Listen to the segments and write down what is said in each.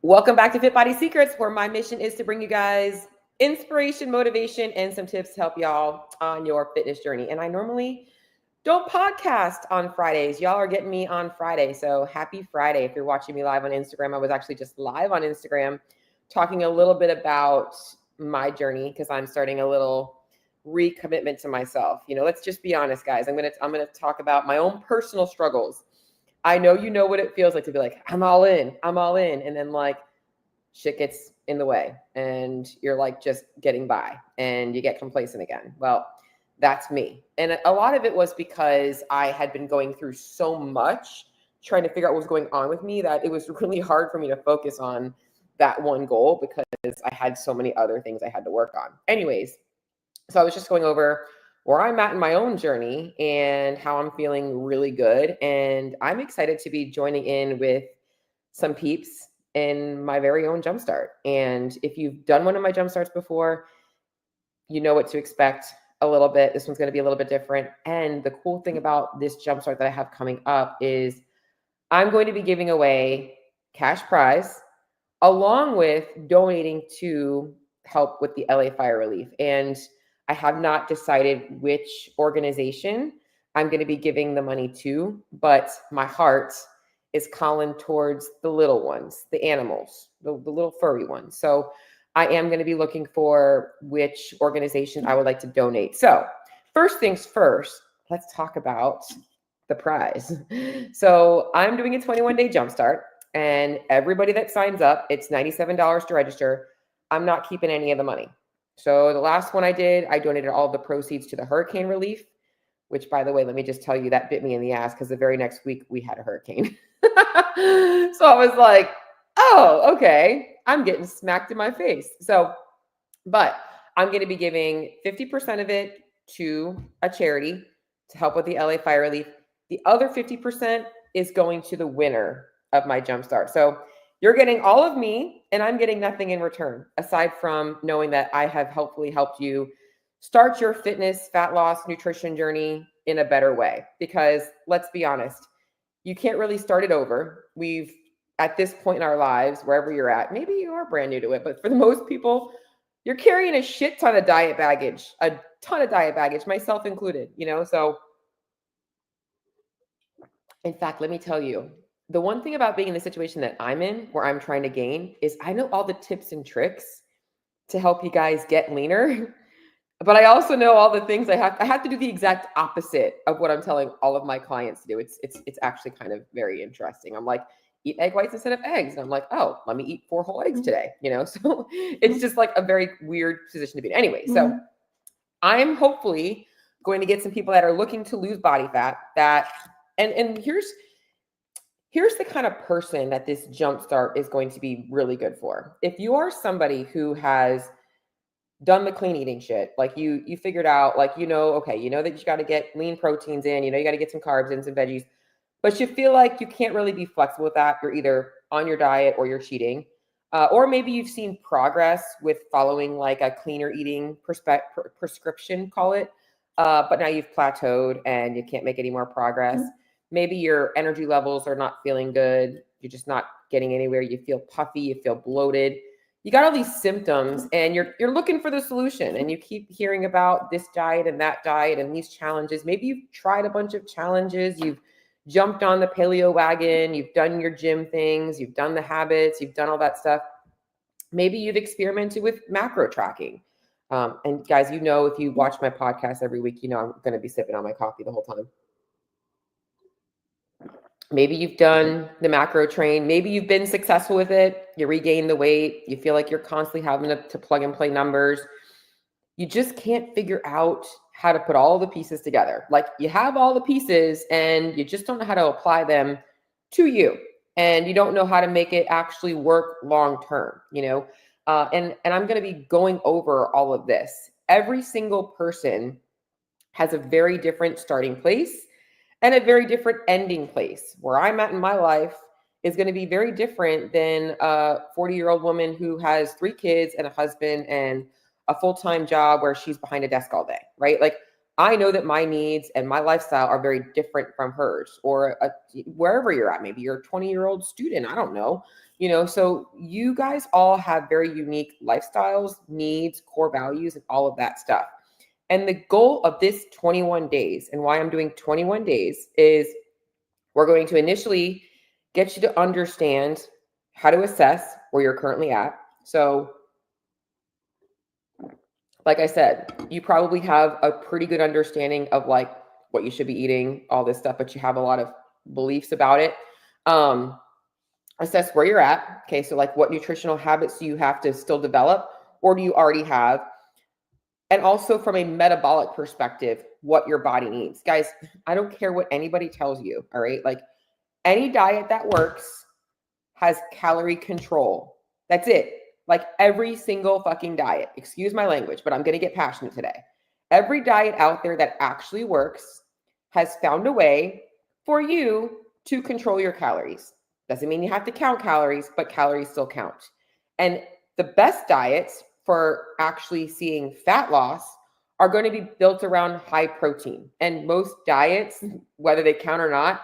Welcome back to Fit Body Secrets, where my mission is to bring you guys inspiration, motivation, and some tips to help y'all on your fitness journey. And I normally don't podcast on Fridays. Y'all are getting me on Friday. So happy Friday. If you're watching me live on Instagram, I was actually just live on Instagram talking a little bit about my journey because I'm starting a little recommitment to myself. Let's just be honest, guys. I'm gonna talk about my own personal struggles. I know you know what it feels like to be like, I'm all in. And then like shit gets in the way and you're like just getting by and you get complacent again. Well, that's me. And a lot of it was because I had been going through so much trying to figure out what was going on with me that it was really hard for me to focus on that one goal because I had so many other things I had to work on. Anyways, so I was just going over where I'm at in my own journey and how I'm feeling really good. And I'm excited to be joining in with some peeps in my very own jumpstart. And if you've done one of my jumpstarts before, you know what to expect a little bit. This one's going to be a little bit different. And the cool thing about this jumpstart that I have coming up is I'm going to be giving away cash prize along with donating to help with the LA fire relief. And I have not decided which organization I'm going to be giving the money to, but my heart is calling towards the little ones, the animals, the little furry ones. So I am going to be looking for which organization I would like to donate. So first things first, let's talk about the prize. So I'm doing a 21-day jumpstart, and everybody that signs up, it's $97 to register. I'm not keeping any of the money. So the last one I did, I donated all the proceeds to the hurricane relief, which, by the way, let me just tell you, that bit me in the ass because the very next week we had a hurricane. So I was like, oh, okay, I'm getting smacked in my face. But I'm going to be giving 50% of it to a charity to help with the LA fire relief. The other 50% is going to the winner of my jumpstart. So you're getting all of me and I'm getting nothing in return, aside from knowing that I have hopefully helped you start your fitness, fat loss, nutrition journey in a better way. Because let's be honest, you can't really start it over. We've, at this point in our lives, wherever you're at, maybe you are brand new to it, but for the most people, you're carrying a shit ton of diet baggage, myself included, So in fact, let me tell you, the one thing about being in the situation that I'm in, where I'm trying to gain, is I know all the tips and tricks to help you guys get leaner. But I also know all the things I have to do the exact opposite of what I'm telling all of my clients to do. It's actually kind of very interesting. I'm like, eat egg whites instead of eggs. And I'm like, oh, let me eat 4 whole eggs today. So it's just like a very weird position to be in. Anyway, so I'm hopefully going to get some people that are looking to lose body fat and here's the kind of person that this jumpstart is going to be really good for. If you are somebody who has done the clean eating shit, like you figured out, like, okay, you know that you got to get lean proteins in, you got to get some carbs in, some veggies, but you feel like you can't really be flexible with that. You're either on your diet or you're cheating, or maybe you've seen progress with following like a cleaner eating prescription, call it, but now you've plateaued and you can't make any more progress. Maybe your energy levels are not feeling good. You're just not getting anywhere. You feel puffy, you feel bloated. You got all these symptoms and you're looking for the solution, and you keep hearing about this diet and that diet and these challenges. Maybe you've tried a bunch of challenges. You've jumped on the paleo wagon. You've done your gym things. You've done the habits. You've done all that stuff. Maybe you've experimented with macro tracking. And guys, if you watch my podcast every week, I'm going to be sipping on my coffee the whole time. Maybe you've done the macro train. Maybe you've been successful with it. You regain the weight. You feel like you're constantly having to plug and play numbers. You just can't figure out how to put all the pieces together. Like, you have all the pieces and you just don't know how to apply them to you. And you don't know how to make it actually work long-term, and I'm going to be going over all of this. Every single person has a very different starting place and a very different ending place. Where I'm at in my life is going to be very different than a 40-year-old woman who has 3 kids and a husband and a full-time job where she's behind a desk all day, right? Like, I know that my needs and my lifestyle are very different from hers or wherever you're at. Maybe you're a 20-year-old student. I don't know. So you guys all have very unique lifestyles, needs, core values, and all of that stuff. And the goal of this 21 days and why I'm doing 21 days is we're going to initially get you to understand how to assess where you're currently at. So like I said, you probably have a pretty good understanding of like what you should be eating, all this stuff, but you have a lot of beliefs about it. Assess where you're at. Okay, so like what nutritional habits do you have to still develop or do you already have? And also from a metabolic perspective, what your body needs. Guys, I don't care what anybody tells you, all right? Like any diet that works has calorie control. That's it. Like every single fucking diet, excuse my language, but I'm going to get passionate today. Every diet out there that actually works has found a way for you to control your calories. Doesn't mean you have to count calories, but calories still count. And the best diets for actually seeing fat loss are going to be built around high protein. And most diets, whether they count or not,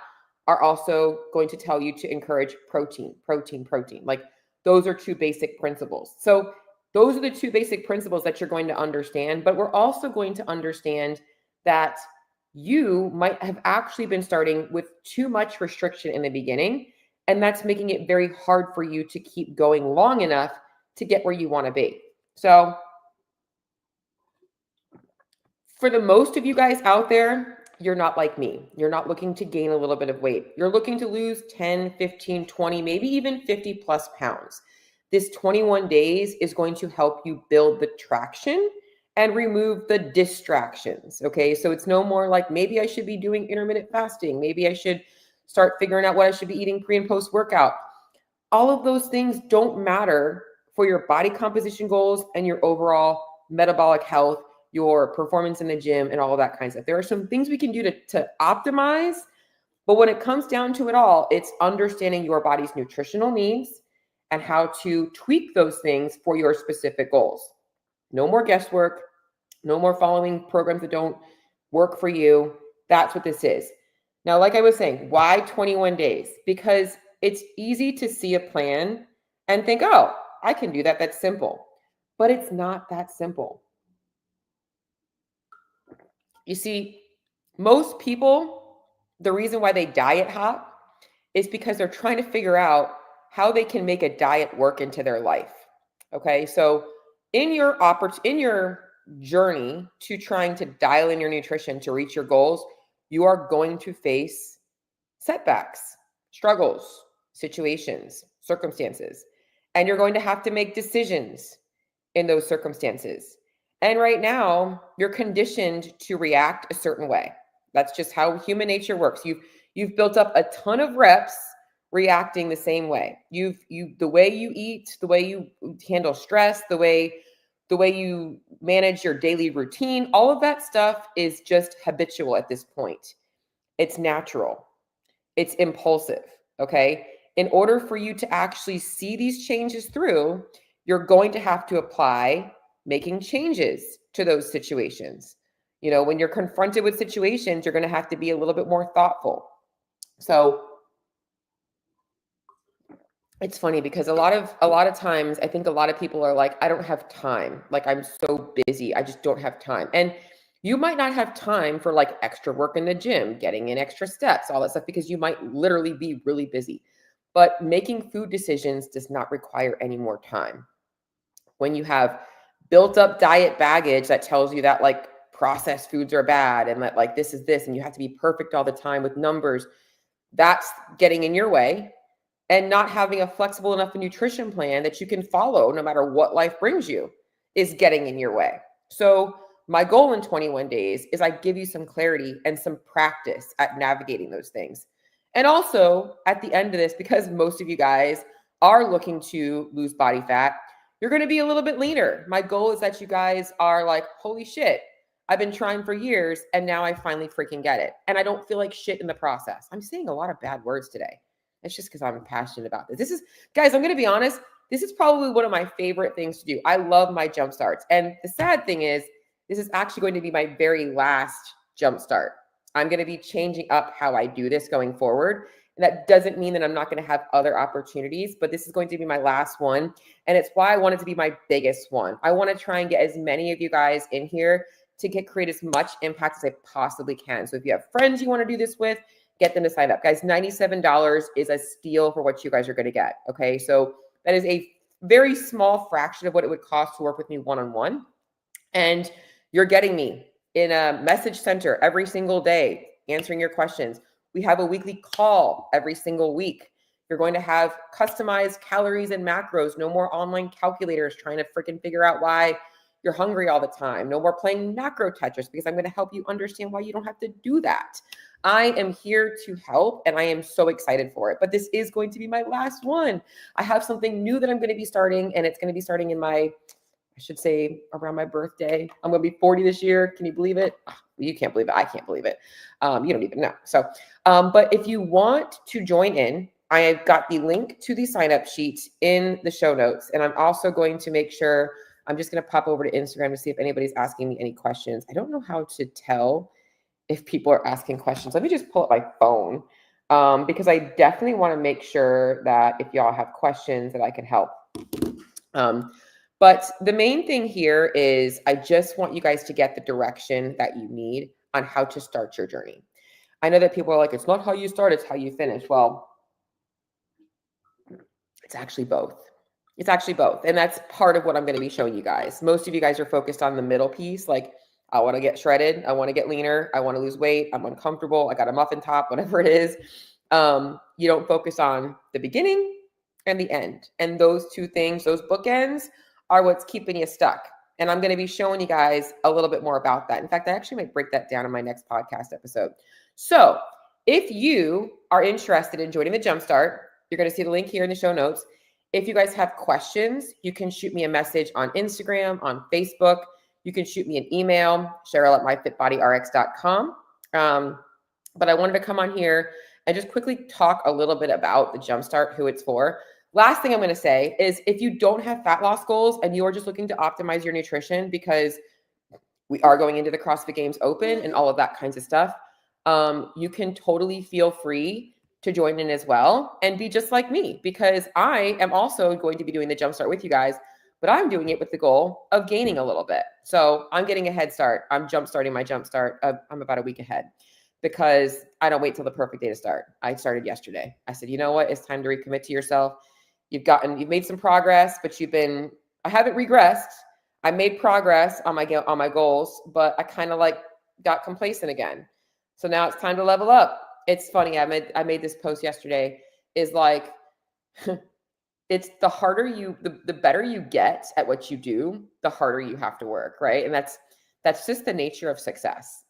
are also going to tell you to encourage protein. Like those are two basic principles. So those are the two basic principles that you're going to understand, but we're also going to understand that you might have actually been starting with too much restriction in the beginning, and that's making it very hard for you to keep going long enough to get where you want to be. So for the most of you guys out there, you're not like me. You're not looking to gain a little bit of weight. You're looking to lose 10, 15, 20, maybe even 50 plus pounds. This 21 days is going to help you build the traction and remove the distractions. Okay. So it's no more like maybe I should be doing intermittent fasting. Maybe I should start figuring out what I should be eating pre and post workout. All of those things don't matter for your body composition goals and your overall metabolic health, your performance in the gym, and all of that kind of stuff. There are some things we can do to optimize, but when it comes down to it all, it's understanding your body's nutritional needs and how to tweak those things for your specific goals. No more guesswork, no more following programs that don't work for you. That's what this is. Now, like I was saying, why 21 days? Because it's easy to see a plan and think, oh, I can do that. That's simple. But it's not that simple. You see, most people, the reason why they diet hop is because they're trying to figure out how they can make a diet work into their life. Okay, so in your journey to trying to dial in your nutrition to reach your goals, you are going to face setbacks, struggles, situations, circumstances, and you're going to have to make decisions in those circumstances. And right now, you're conditioned to react a certain way. That's just how human nature works. You've built up a ton of reps reacting the same way. The way you eat, the way you handle stress, the way you manage your daily routine, all of that stuff is just habitual at this point. It's natural. It's impulsive, okay? In order for you to actually see these changes through, you're going to have to apply making changes to those situations. When you're confronted with situations, you're going to have to be a little bit more thoughtful. So it's funny because a lot of times I think a lot of people are like, I don't have time. Like I'm so busy. I just don't have time. And you might not have time for like extra work in the gym, getting in extra steps, all that stuff, because you might literally be really busy. But making food decisions does not require any more time. When you have built up diet baggage that tells you that like processed foods are bad and that like this is this and you have to be perfect all the time with numbers, that's getting in your way. And not having a flexible enough nutrition plan that you can follow no matter what life brings you is getting in your way. So my goal in 21 days is I give you some clarity and some practice at navigating those things. And also at the end of this, because most of you guys are looking to lose body fat, you're going to be a little bit leaner. My goal is that you guys are like, holy shit, I've been trying for years and now I finally freaking get it. And I don't feel like shit in the process. I'm saying a lot of bad words today. It's just because I'm passionate about this. Guys, I'm going to be honest. This is probably one of my favorite things to do. I love my jump starts. And the sad thing is this is actually going to be my very last jumpstart. I'm going to be changing up how I do this going forward. And that doesn't mean that I'm not going to have other opportunities, but this is going to be my last one. And it's why I want it to be my biggest one. I want to try and get as many of you guys in here to create as much impact as I possibly can. So if you have friends you want to do this with, get them to sign up. Guys, $97 is a steal for what you guys are going to get. Okay. So that is a very small fraction of what it would cost to work with me one-on-one. And you're getting me in a message center every single day, answering your questions. We have a weekly call every single week. You're going to have customized calories and macros. No more online calculators trying to freaking figure out why you're hungry all the time. No more playing macro Tetris, because I'm going to help you understand why you don't have to do that. I am here to help, and I am so excited for it. But this is going to be my last one. I have something new that I'm going to be starting, and it's going to be starting in I should say around my birthday. I'm going to be 40 this year. Can you believe it? Oh, you can't believe it. I can't believe it. You don't even know. So, but if you want to join in, I have got the link to the sign up sheet in the show notes. And I'm also going to make sure, I'm just going to pop over to Instagram to see if anybody's asking me any questions. I don't know how to tell if people are asking questions. Let me just pull up my phone because I definitely want to make sure that if y'all have questions that I can help. But the main thing here is I just want you guys to get the direction that you need on how to start your journey. I know that people are like, it's not how you start, it's how you finish. Well, it's actually both. It's actually both. And that's part of what I'm going to be showing you guys. Most of you guys are focused on the middle piece. Like, I want to get shredded. I want to get leaner. I want to lose weight. I'm uncomfortable. I got a muffin top, whatever it is. You don't focus on the beginning and the end. And those two things, those bookends, are what's keeping you stuck. And I'm going to be showing you guys a little bit more about that. In fact, I actually might break that down in my next podcast episode. So if you are interested in joining the Jumpstart, you're going to see the link here in the show notes. If you guys have questions, you can shoot me a message on Instagram, on Facebook. You can shoot me an email, Cheryl@myfitbodyrx.com. But I wanted to come on here and just quickly talk a little bit about the Jumpstart, who it's for. Last thing I'm going to say is if you don't have fat loss goals and you are just looking to optimize your nutrition, because we are going into the CrossFit Games Open and all of that kinds of stuff, you can totally feel free to join in as well and be just like me, because I am also going to be doing the Jumpstart with you guys, but I'm doing it with the goal of gaining a little bit. So I'm getting a head start. I'm jumpstarting my Jumpstart. I'm about a week ahead because I don't wait till the perfect day to start. I started yesterday. I said, you know what? It's time to recommit to yourself. You've made some progress, but I haven't regressed. I made progress on my goals, but I kind of got complacent again. So now it's time to level up. It's funny. I made this post yesterday is like, it's the harder the better you get at what you do, the harder you have to work. Right. And that's just the nature of success.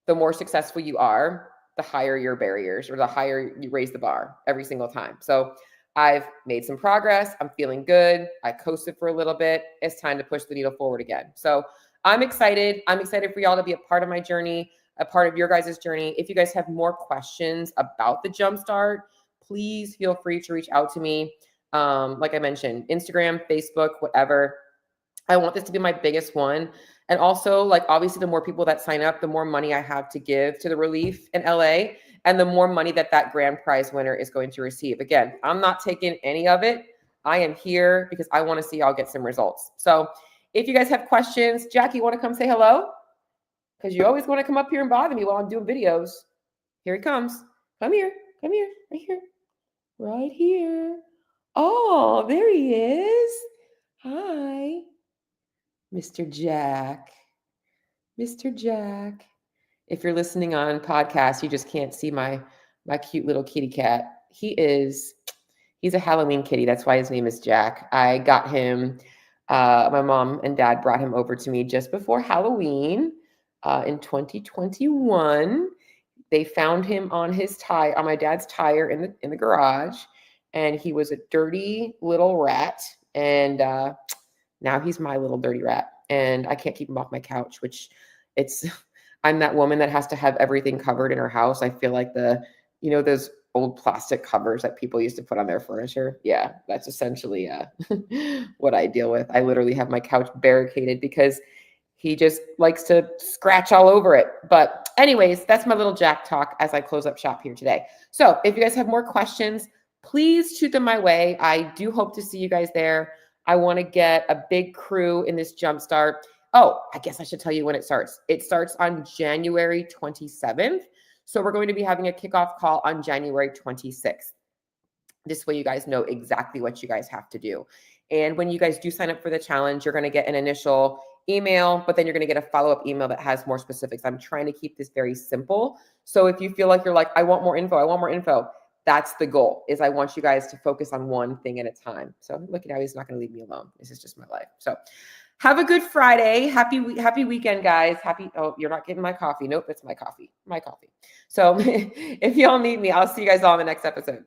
The more successful you are, the higher your barriers, or the higher you raise the bar every single time. So I've made some progress. I'm feeling good. I coasted for a little bit. It's time to push the needle forward again. So I'm excited. I'm excited for y'all to be a part of my journey, a part of your guys' journey. If you guys have more questions about the Jumpstart, please feel free to reach out to me. Like I mentioned, Instagram, Facebook, whatever. I want this to be my biggest one. And also, obviously, the more people that sign up, the more money I have to give to the relief in LA, and the more money that grand prize winner is going to receive. Again, I'm not taking any of it. I am here because I want to see y'all get some results. So if you guys have questions, Jackie, want to come say hello? Because you always want to come up here and bother me while I'm doing videos. Here he comes. Come here. Come here. Right here. Right here. Oh, there he is. Hi. Mr. Jack. Mr. Jack. If you're listening on podcast, you just can't see my cute little kitty cat. He's a Halloween kitty. That's why his name is Jack. I got him. My mom and dad brought him over to me just before Halloween in 2021. They found him on my dad's tire in the garage, and he was a dirty little rat. And now he's my little dirty rat, and I can't keep him off my couch, I'm that woman that has to have everything covered in her house. I feel like those old plastic covers that people used to put on their furniture. Yeah, that's essentially what I deal with. I literally have my couch barricaded because He just likes to scratch all over it. But anyways, that's my little Jack talk as I close up shop here today. So if you guys have more questions, please shoot them my way. I do hope to see you guys there. I want to get a big crew in this jumpstart. Oh, I guess I should tell you when it starts. It starts on January 27th. So we're going to be having a kickoff call on January 26th. This way you guys know exactly what you guys have to do. And when you guys do sign up for the challenge, you're going to get an initial email, but then you're going to get a follow-up email that has more specifics. I'm trying to keep this very simple. So if you feel like you're like, I want more info, that's the goal, is I want you guys to focus on one thing at a time. So look at how he's not going to leave me alone. This is just my life. So have a good Friday. Happy weekend, guys. Oh, you're not getting my coffee. Nope, it's my coffee. So if y'all need me, I'll see you guys all in the next episode.